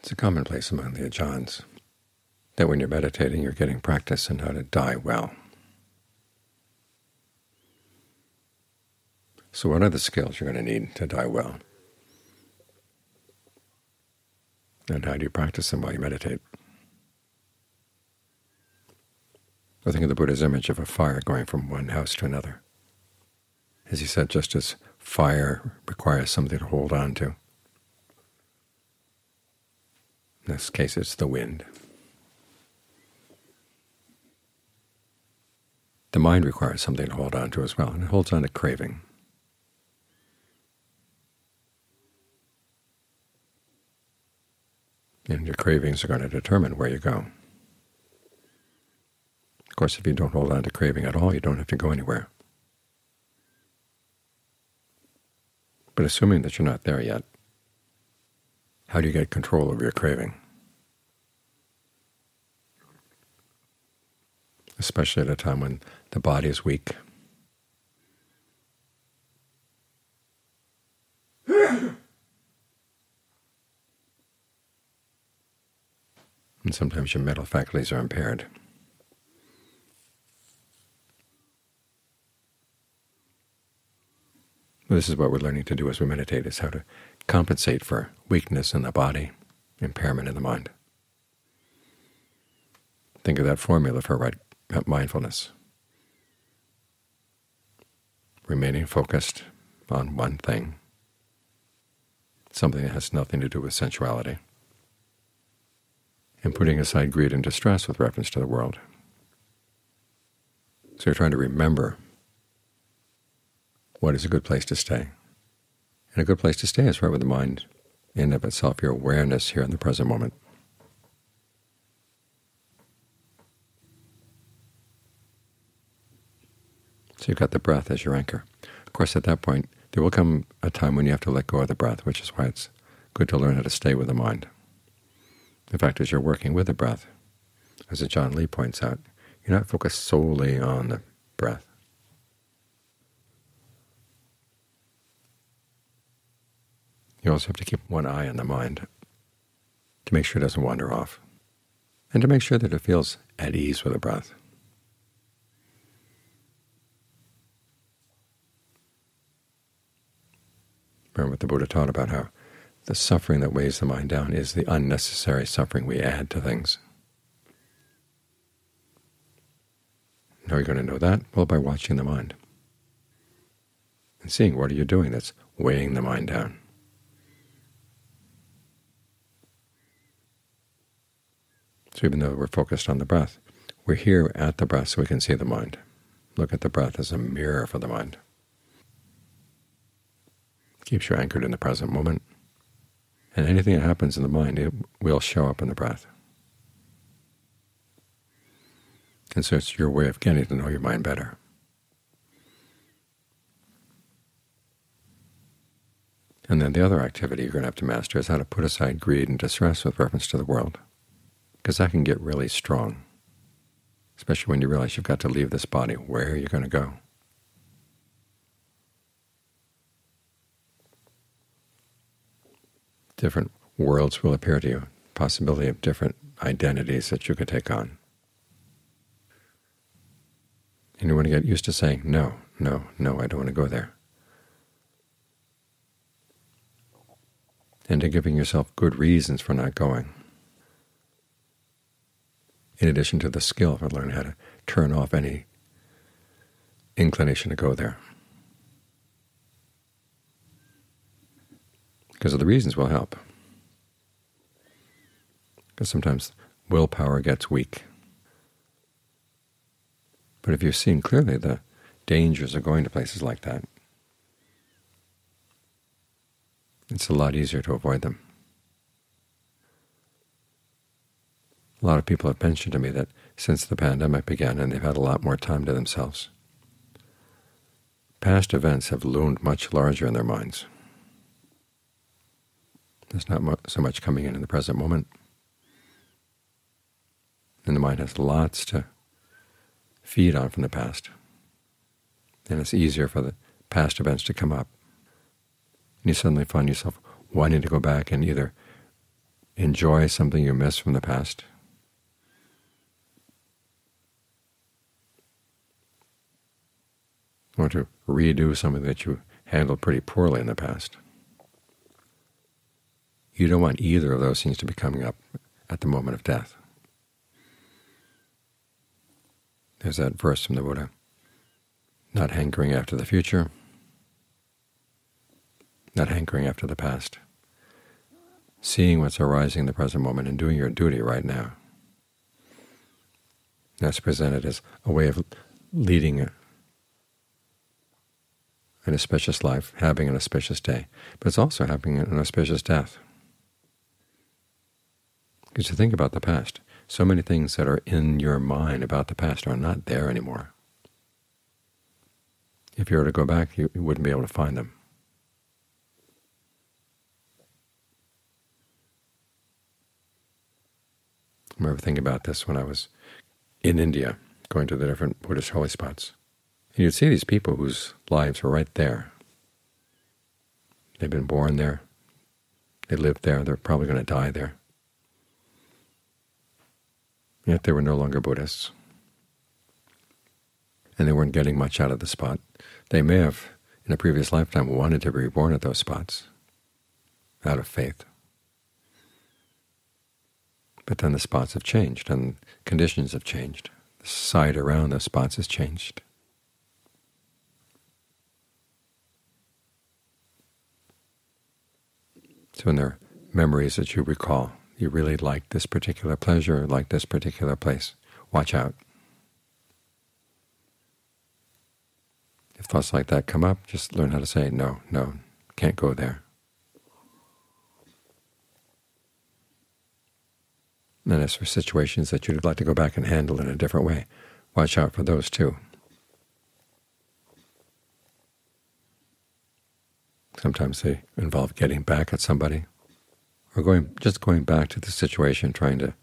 It's a commonplace among the ajahns that when you're meditating, you're getting practice in how to die well. So what are the skills you're going to need to die well? And how do you practice them while you meditate? I think of the Buddha's image of a fire going from one house to another. As he said, just as fire requires something to hold on to, in this case it's the wind. The mind requires something to hold on to as well, and it holds on to craving. And your cravings are going to determine where you go. Of course, if you don't hold on to craving at all, you don't have to go anywhere. But assuming that you're not there yet, how do you get control over your craving? Especially at a time when the body is weak. And sometimes your mental faculties are impaired. This is what we're learning to do as we meditate, is how to compensate for weakness in the body, impairment in the mind. Think of that formula for right mindfulness. Remaining focused on one thing, something that has nothing to do with sensuality, and putting aside greed and distress with reference to the world. So you're trying to remember what is a good place to stay. And a good place to stay is right with the mind in and of itself, your awareness here in the present moment. So you've got the breath as your anchor. Of course, at that point, there will come a time when you have to let go of the breath, which is why it's good to learn how to stay with the mind. In fact, as you're working with the breath, as John Lee points out, you're not focused solely on the breath. You also have to keep one eye on the mind to make sure it doesn't wander off, and to make sure that it feels at ease with the breath. Remember what the Buddha taught about how the suffering that weighs the mind down is the unnecessary suffering we add to things. How are you going to know that? Well, by watching the mind and seeing what are you doing that's weighing the mind down. So even though we're focused on the breath, we're here at the breath so we can see the mind. Look at the breath as a mirror for the mind. Keeps you anchored in the present moment. And anything that happens in the mind, it will show up in the breath. And so it's your way of getting to know your mind better. And then the other activity you're going to have to master is how to put aside greed and distress with reference to the world, because that can get really strong, especially when you realize you've got to leave this body. Where are you going to go? Different worlds will appear to you, possibility of different identities that you could take on. And you want to get used to saying, no, no, no, I don't want to go there. And to giving yourself good reasons for not going, in addition to the skill for learning how to turn off any inclination to go there. Because the reasons will help. Because sometimes willpower gets weak. But if you've seen clearly the dangers of going to places like that, it's a lot easier to avoid them. A lot of people have mentioned to me that since the pandemic began and they've had a lot more time to themselves, past events have loomed much larger in their minds. There's not so much coming in the present moment, and the mind has lots to feed on from the past, and it's easier for the past events to come up. And you suddenly find yourself wanting to go back and either enjoy something you missed from the past? Or to redo something that you handled pretty poorly in the past? You don't want either of those things to be coming up at the moment of death. There's that verse from the Buddha, not hankering after the future, not hankering after the past, seeing what's arising in the present moment and doing your duty right now. That's presented as a way of leading an auspicious life, having an auspicious day, but it's also having an auspicious death. Because you think about the past, so many things that are in your mind about the past are not there anymore. If you were to go back, you wouldn't be able to find them. I remember thinking about this when I was in India, going to the different Buddhist holy spots. And you'd see these people whose lives were right there. They've been born there, they lived there, they're probably going to die there. Yet they were no longer Buddhists, and they weren't getting much out of the spot. They may have, in a previous lifetime, wanted to be reborn at those spots out of faith. But then the spots have changed, and conditions have changed. The society around those spots has changed. So in their memories that you recall, you really like this particular pleasure, like this particular place, watch out. If thoughts like that come up, just learn how to say, no, no, can't go there. And as for situations that you'd like to go back and handle in a different way, watch out for those too. Sometimes they involve getting back at somebody, or just going back to the situation, trying to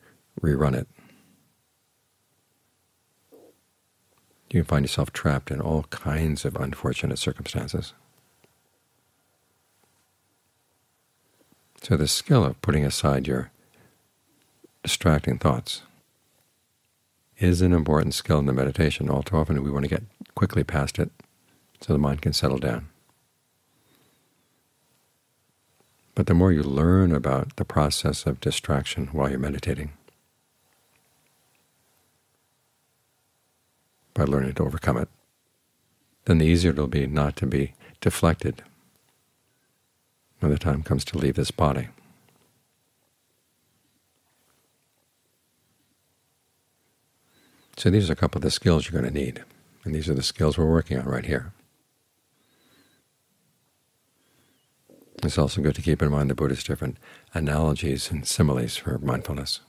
rerun it. You can find yourself trapped in all kinds of unfortunate circumstances. So the skill of putting aside your distracting thoughts is an important skill in the meditation. All too often we want to get quickly past it so the mind can settle down. But the more you learn about the process of distraction while you're meditating, by learning to overcome it, then the easier it will be not to be deflected when the time comes to leave this body. So these are a couple of the skills you're going to need, and these are the skills we're working on right here. It's also good to keep in mind the Buddha's different analogies and similes for mindfulness.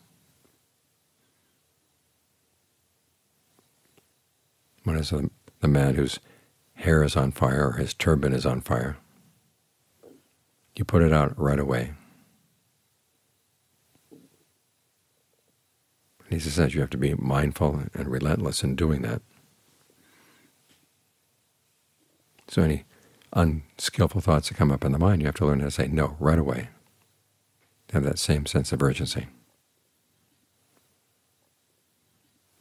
One is the man whose hair is on fire or his turban is on fire. You put it out right away. And he says you have to be mindful and relentless in doing that. So any unskillful thoughts that come up in the mind, you have to learn how to say no right away. Have that same sense of urgency.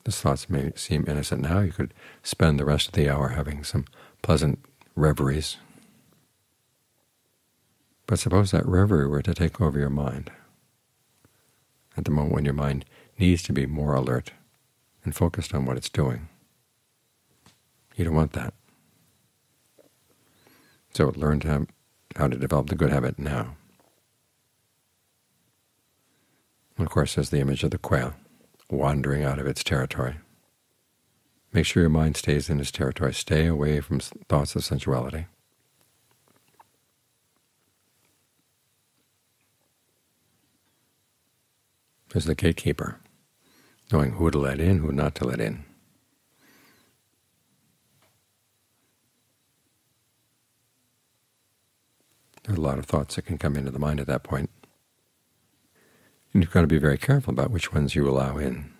These thoughts may seem innocent now. You could spend the rest of the hour having some pleasant reveries. But suppose that reverie were to take over your mind at the moment when your mind needs to be more alert and focused on what it's doing. You don't want that. So learn how to develop the good habit now. And of course, there's the image of the quail wandering out of its territory. Make sure your mind stays in its territory. Stay away from thoughts of sensuality. There's the gatekeeper, knowing who to let in, who not to let in. There are a lot of thoughts that can come into the mind at that point. And you've got to be very careful about which ones you allow in.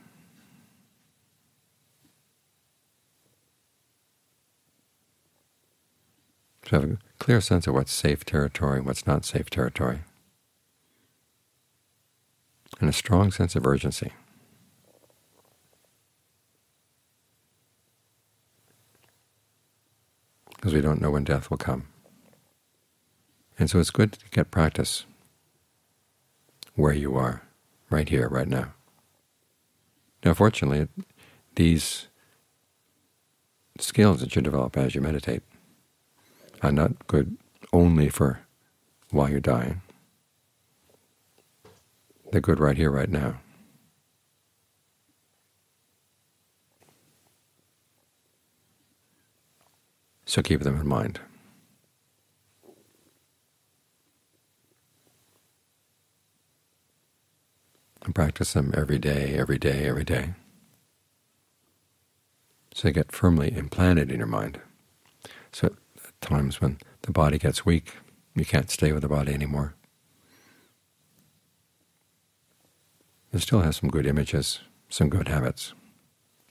So have a clear sense of what's safe territory and what's not safe territory. and a strong sense of urgency. Because we don't know when death will come. And so it's good to get practice where you are, right here, right now. Now, fortunately, these skills that you develop as you meditate are not good only for while you're dying. They're good right here, right now. So keep them in mind. And practice them every day, every day, every day. So they get firmly implanted in your mind. So at times when the body gets weak, you can't stay with the body anymore. You still have some good images, some good habits.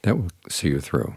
That will see you through.